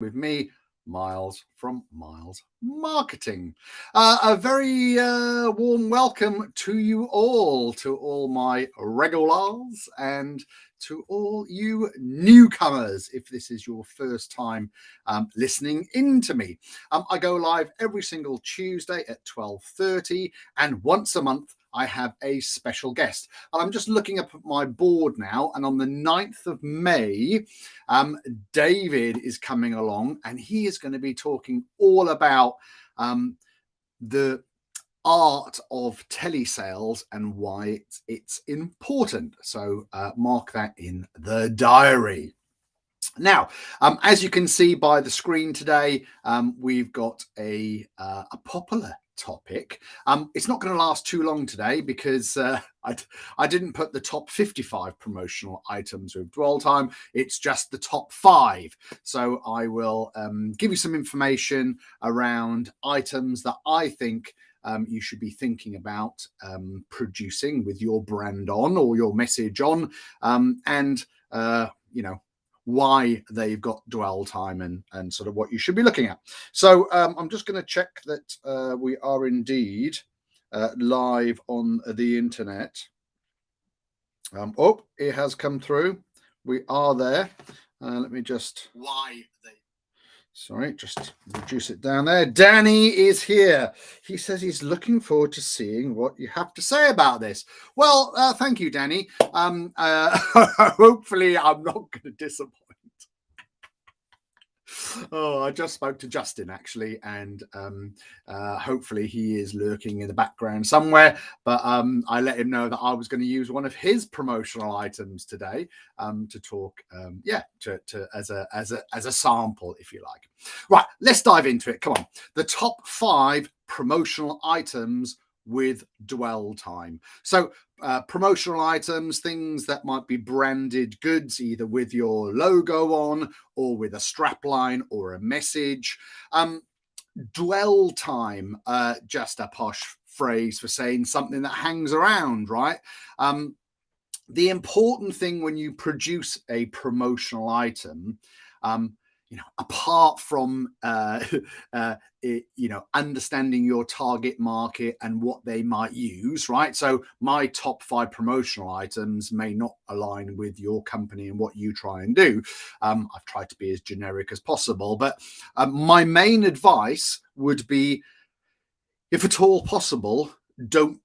with me, Miles from Miles Marketing. A very warm welcome to you all, to all my regulars and to all you newcomers, if this is your first time listening in to me. I go live every single Tuesday at 12:30, and once a month I have a special guest. I'm just looking up at my board now, and on the 9th of May, David is coming along, and he is going to be talking all about the art of telesales and why it's important. So mark that in the diary. Now, as you can see by the screen today, we've got a popular topic. It's not going to last too long today because I didn't put the top 55 promotional items with dwell time. It's just the top 5. So I will give you some information around items that I think you should be thinking about producing with your brand on or your message on, and why they've got dwell time and sort of what you should be looking at. So I'm just going to check that we are indeed live on the internet. It has come through. We are there. Let me just just reduce it down there. Danny is here. He says he's looking forward to seeing what you have to say about this. Well, thank you, Danny. Hopefully I'm not going to disappoint. I just spoke to Justin actually, and hopefully he is lurking in the background somewhere. But I let him know that I was going to use one of his promotional items today to talk, as a sample, if you like. Right, let's dive into it. Come on, the top 5 promotional items with dwell time. So promotional items, things that might be branded goods, either with your logo on or with a strap line or a message. Dwell time, just a posh phrase for saying something that hangs around, right? The important thing when you produce a promotional item, apart from understanding your target market and what they might use, right? So my top 5 promotional items may not align with your company and what you try and do. I've tried to be as generic as possible, but my main advice would be, if at all possible, don't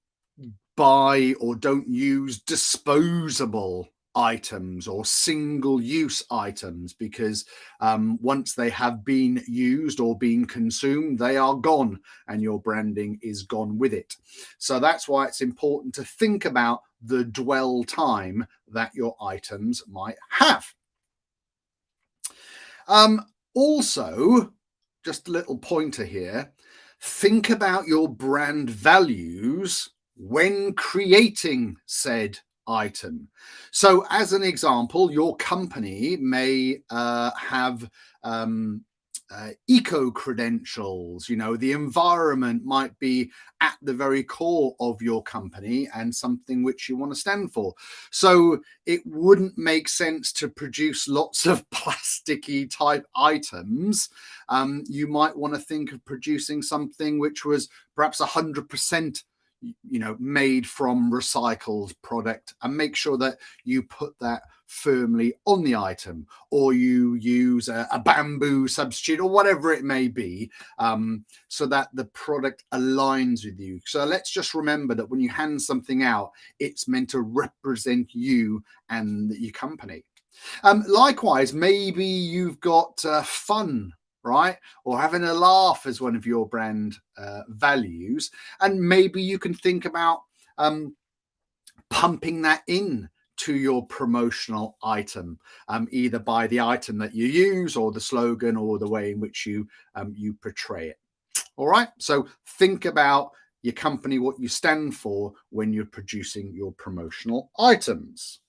buy or don't use disposable items or single-use items, because once they have been used or been consumed, they are gone and your branding is gone with it. So that's why it's important to think about the dwell time that your items might have. Also, just a little pointer here, think about your brand values when creating said item. So as an example, your company may have eco credentials. The environment might be at the very core of your company and something which you want to stand for. So it wouldn't make sense to produce lots of plasticky type items. You might want to think of producing something which was perhaps 100% made from recycled product, and make sure that you put that firmly on the item, or you use a bamboo substitute or whatever it may be, so that the product aligns with you. So let's just remember that when you hand something out, it's meant to represent you and your company. Likewise, maybe you've got fun, right? Or having a laugh as one of your brand values. And maybe you can think about pumping that in to your promotional item, either by the item that you use or the slogan or the way in which you portray it. All right. So think about your company, what you stand for when you're producing your promotional items.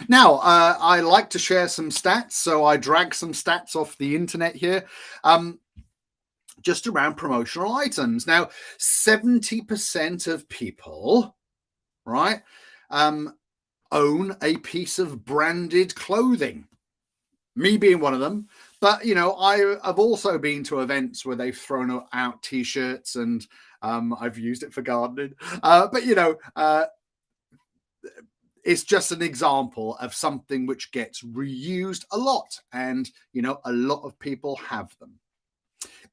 Now, I like to share some stats, so I drag some stats off the internet here, just around promotional items. Now, 70% of people, right, own a piece of branded clothing. Me being one of them, But I've also been to events where they've thrown out T-shirts, and I've used it for gardening. But it's just an example of something which gets reused a lot, and a lot of people have them.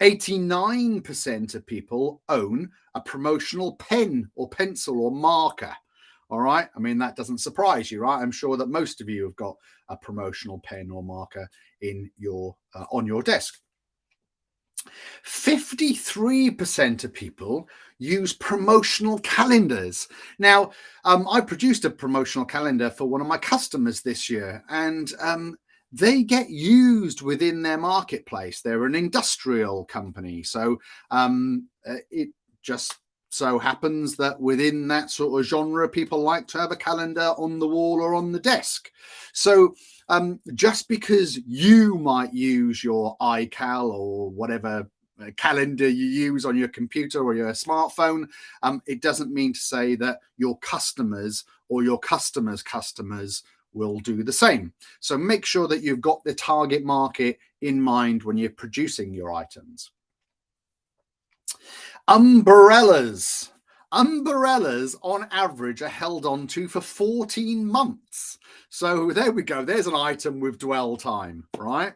89% of people own a promotional pen or pencil or marker. All right. I mean, that doesn't surprise you, right? I'm sure that most of you have got a promotional pen or marker in your on your desk. 53% of people use promotional calendars. Now, I produced a promotional calendar for one of my customers this year, and they get used within their marketplace. They're an industrial company. So it just so happens that within that sort of genre, people like to have a calendar on the wall or on the desk. So just because you might use your iCal or whatever calendar you use on your computer or your smartphone, it doesn't mean to say that your customers or your customers' customers will do the same. So make sure that you've got the target market in mind when you're producing your items. Umbrellas. Umbrellas on average are held on to for 14 months. So there we go. There's an item with dwell time, right?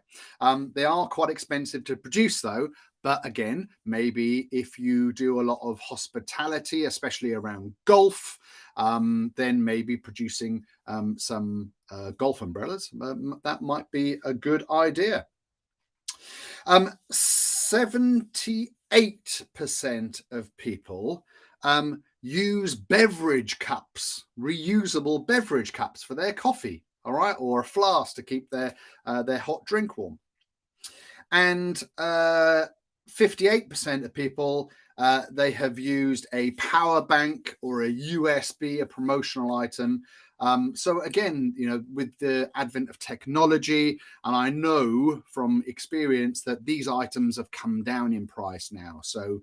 They are quite expensive to produce though. But again, maybe if you do a lot of hospitality, especially around golf, then maybe producing some golf umbrellas, that might be a good idea. 78% of people use beverage cups, reusable beverage cups for their coffee, all right, or a flask to keep their hot drink warm. And 58% of people, they have used a power bank or a USB, a promotional item. So again, with the advent of technology, and I know from experience that these items have come down in price now. So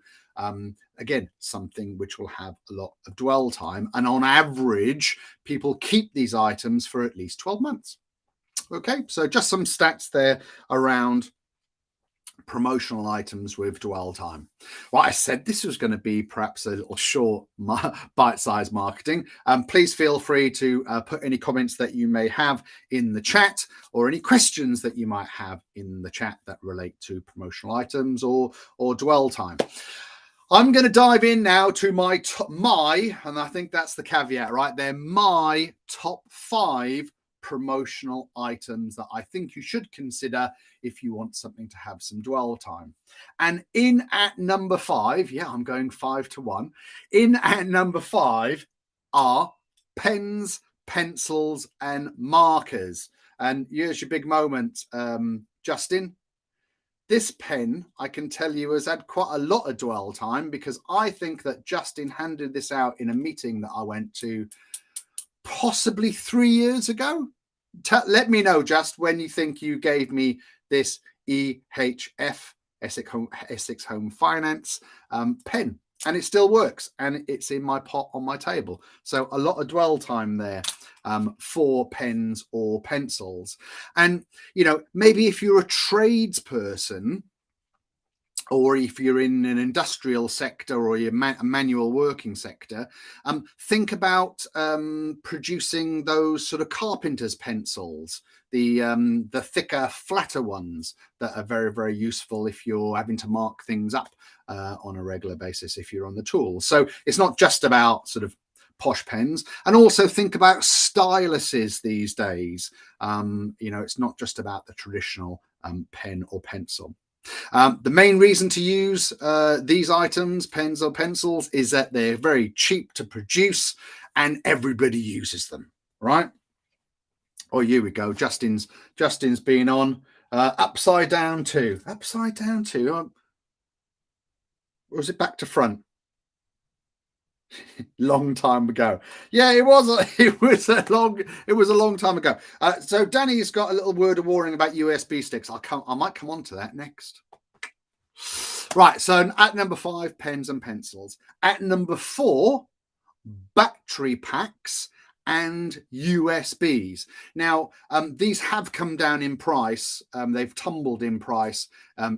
again, something which will have a lot of dwell time. And on average, people keep these items for at least 12 months. Okay, so just some stats there around promotional items with dwell time. Well, I said this was going to be perhaps a little short bite-sized marketing. Please feel free to put any comments that you may have in the chat, or any questions that you might have in the chat that relate to promotional items or dwell time. I'm going to dive in now to my, and I think that's the caveat, right? They're my top 5 promotional items that I think you should consider if you want something to have some dwell time. And in at number 5, yeah, I'm going 5 to 1. In at number 5 are pens, pencils, and markers. And here's your big moment, Justin. This pen, I can tell you, has had quite a lot of dwell time, because I think that Justin handed this out in a meeting that I went to possibly 3 years ago. Let me know just when you think you gave me this EHF, Essex Home Finance pen, and it still works, and it's in my pot on my table. So a lot of dwell time there for pens or pencils. And maybe if you're a tradesperson, or if you're in an industrial sector or you're a manual working sector, think about producing those sort of carpenter's pencils, the thicker, flatter ones that are very, very useful if you're having to mark things up on a regular basis if you're on the tools. So it's not just about sort of posh pens, and also think about styluses these days. It's not just about the traditional pen or pencil. The main reason to use these items, pens or pencils, is that they're very cheap to produce and everybody uses them, right? Oh, here we go. Justin's been on upside down too. Upside down too. Or was it back to front? Long time ago. Yeah, it was a long time ago. So Danny's got a little word of warning about USB sticks. I might come on to that next. Right, so at number 5, pens and pencils. At number 4, battery packs and USBs. Now, these have come down in price. They've tumbled in price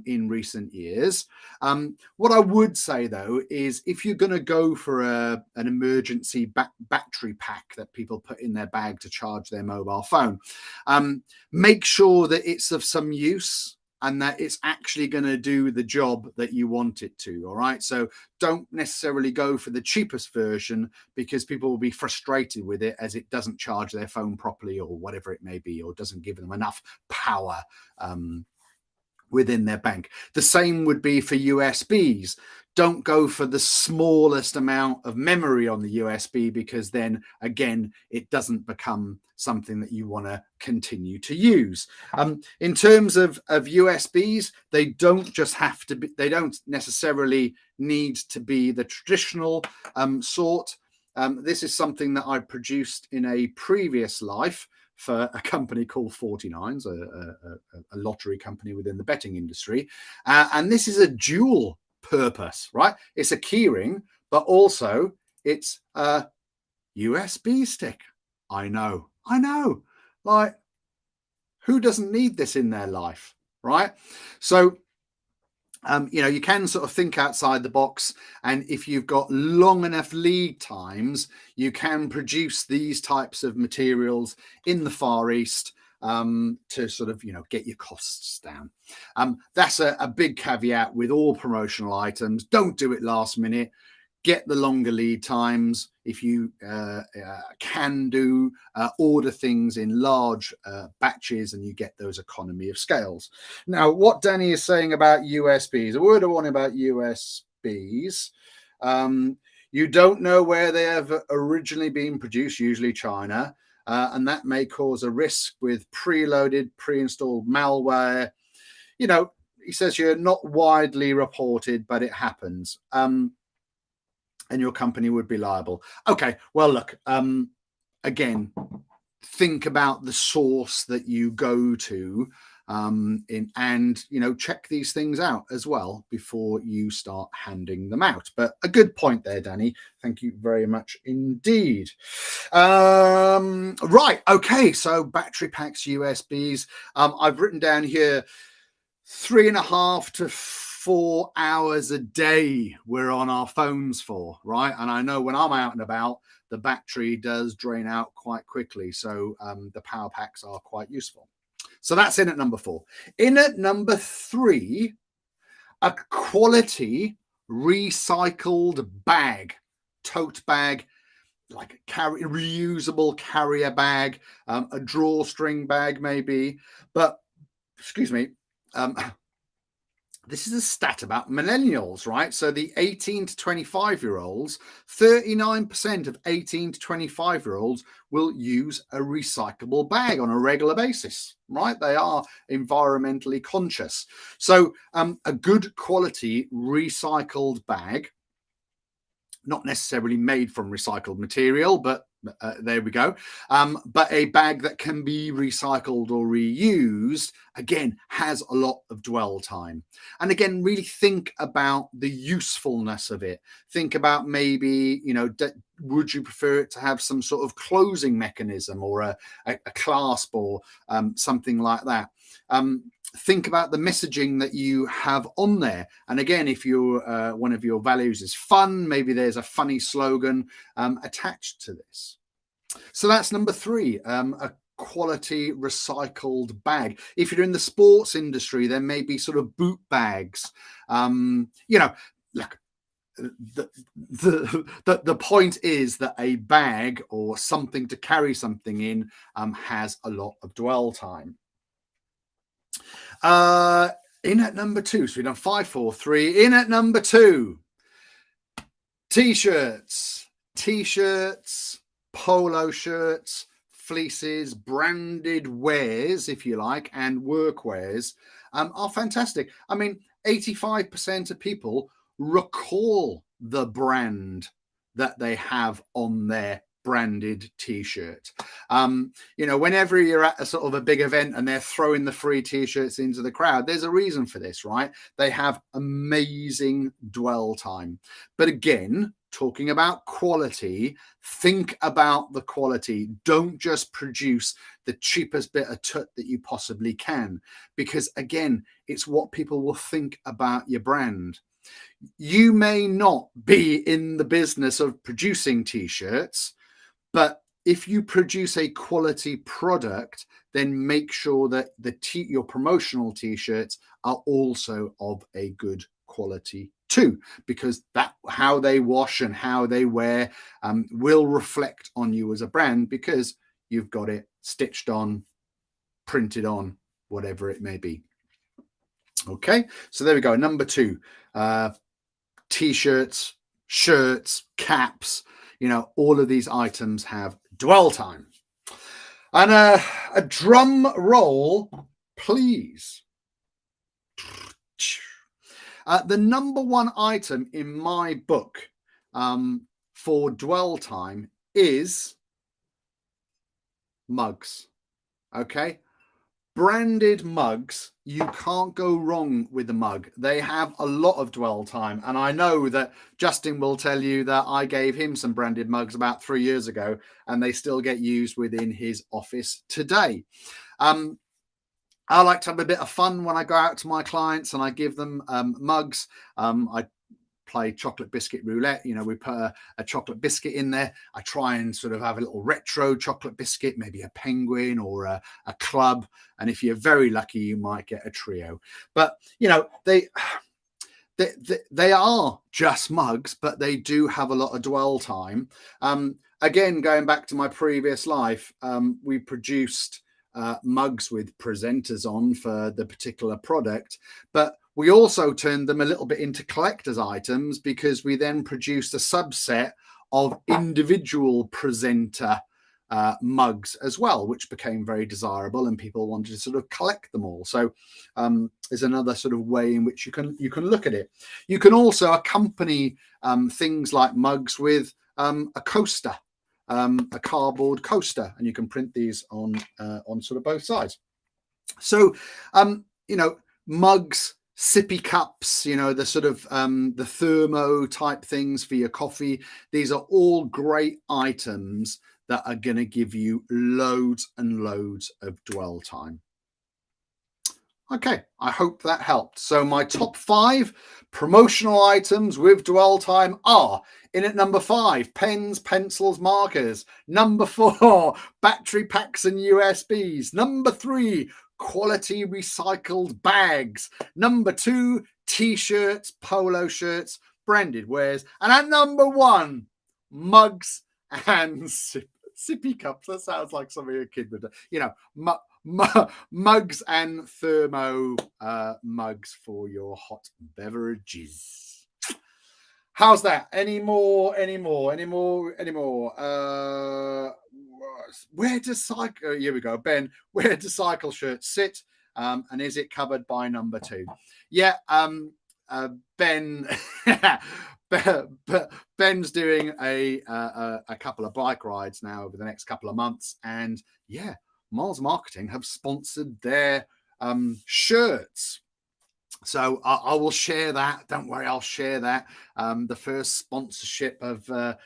in recent years. What I would say, though, is if you're going to go for an emergency battery pack that people put in their bag to charge their mobile phone, make sure that it's of some use and that it's actually going to do the job that you want it to. All right. So don't necessarily go for the cheapest version, because people will be frustrated with it as it doesn't charge their phone properly or whatever it may be, or doesn't give them enough power within their bank. The same would be for USBs. Don't go for the smallest amount of memory on the USB, because then again, it doesn't become something that you want to continue to use. In terms of USBs, they don't just have to be, they don't necessarily need to be the traditional sort. This is something that I produced in a previous life for a company called 49s, a lottery company within the betting industry. And this is a dual purpose, right? It's a keyring, but also it's a USB stick. I know. Like, who doesn't need this in their life, right? So, you can sort of think outside the box, and if you've got long enough lead times, you can produce these types of materials in the Far East to sort of, get your costs down. That's a big caveat with all promotional items. Don't do it last minute. Get the longer lead times. If you can order things in large batches, and you get those economy of scales. Now, what Danny is saying about USBs, a word I want about USBs. You don't know where they have originally been produced, usually China, and that may cause a risk with preloaded, pre-installed malware. He says you're not widely reported, but it happens. And your company would be liable. Okay, well, look, again, think about the source that you go to, and check these things out as well before you start handing them out. But a good point there, Danny. Thank you very much indeed. Right, okay, so battery packs, USBs. I've written down here 3.5 to 4 hours a day we're on our phones for, right? And I know when I'm out and about, the battery does drain out quite quickly. So the power packs are quite useful. So that's in at number 4. In at number 3, a quality recycled bag, tote bag, like a reusable carrier bag, a drawstring bag maybe. But, excuse me, this is a stat about millennials, right? So the 18 to 25-year-olds, 39% of 18 to 25-year-olds will use a recyclable bag on a regular basis, right? They are environmentally conscious. So a good quality recycled bag, not necessarily made from recycled material, but there we go. But a bag that can be recycled or reused, again, has a lot of dwell time. And again, really think about the usefulness of it. Think about maybe, would you prefer it to have some sort of closing mechanism or a clasp or something like that? Think about the messaging that you have on there. And again, if you're one of your values is fun, maybe there's a funny slogan attached to this. So that's number 3, a quality recycled bag. If you're in the sports industry, there may be sort of boot bags. Look, the point is that a bag or something to carry something in has a lot of dwell time. In at number 2, so we've done 5, 4, 3. In at number 2, t-shirts, polo shirts, fleeces, branded wares, if you like, and work wears are fantastic. I mean, 85% of people recall the brand that they have on their branded t-shirt. Whenever you're at a sort of a big event and they're throwing the free t-shirts into the crowd, there's a reason for this, right? They have amazing dwell time. But again, talking about quality, think about the quality. Don't just produce the cheapest bit of tut that you possibly can, because again, it's what people will think about your brand. You may not be in the business of producing t-shirts, but if you produce a quality product, then make sure that your promotional t-shirts are also of a good quality too, because that how they wash and how they wear will reflect on you as a brand, because you've got it stitched on, printed on, whatever it may be. Okay, so there we go. Number 2, t-shirts, shirts, caps, all of these items have dwell time. And a drum roll, please. The number 1 item in my book for dwell time is mugs. Okay. Branded mugs, you can't go wrong with the mug. They have a lot of dwell time. And I know that Justin will tell you that I gave him some branded mugs about 3 years ago, and they still get used within his office today. I like to have a bit of fun when I go out to my clients and I give them mugs. I play chocolate biscuit roulette. We put a chocolate biscuit in there. I try and sort of have a little retro chocolate biscuit, maybe a penguin or a club. And if you're very lucky, you might get a trio. But, they are just mugs, but they do have a lot of dwell time. Again, going back to my previous life, we produced mugs with presenters on for the particular product, but we also turned them a little bit into collector's items, because we then produced a subset of individual presenter mugs as well, which became very desirable and people wanted to sort of collect them all. So there's another sort of way in which you can look at it. You can also accompany things like mugs with a coaster, a cardboard coaster, and you can print these on sort of both sides. So mugs, sippy cups, the sort of the thermo type things for your coffee. These are all great items that are going to give you loads and loads of dwell time. Okay, I hope that helped. So my top 5 promotional items with dwell time are: in at number 5, pens, pencils, markers. Number 4, battery packs and USBs. Number 3, quality recycled bags. Number 2, t-shirts, polo shirts, branded wares. And at number 1, mugs and sippy cups. That sounds like something a kid would do. Mugs and thermo mugs for your hot beverages. How's that? Any more? Where does cycle? Here we go, Ben. Where does cycle shirts sit? And is it covered by number 2? Yeah, Ben. Ben's doing a couple of bike rides now over the next couple of months, and yeah, Miles Marketing have sponsored their shirts. So I will share that. Don't worry, I'll share that. The first sponsorship of an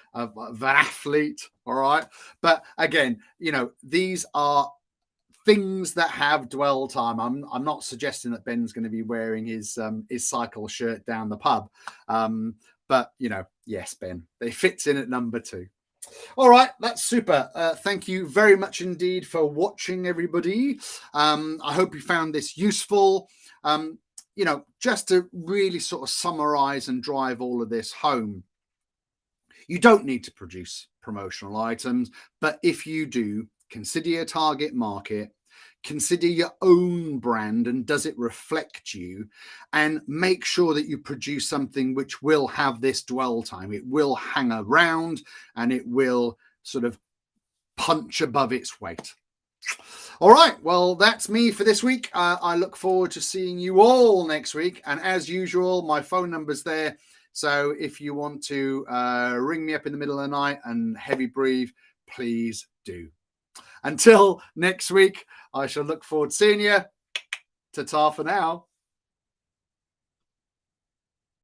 athlete. All right. But again, these are things that have dwell time. I'm not suggesting that Ben's going to be wearing his cycle shirt down the pub. But yes, Ben, they fits in at number 2. All right, that's super. Thank you very much indeed for watching, everybody. I hope you found this useful. Just to really sort of summarize and drive all of this home, you don't need to produce promotional items, but if you do, consider your target market, consider your own brand and does it reflect you, and make sure that you produce something which will have this dwell time. It will hang around and it will sort of punch above its weight. All right, well, that's me for this week. I look forward to seeing you all next week. And as usual, my phone number's there. So if you want to ring me up in the middle of the night and heavy breathe, please do. Until next week, I shall look forward to seeing you. Ta-ta for now.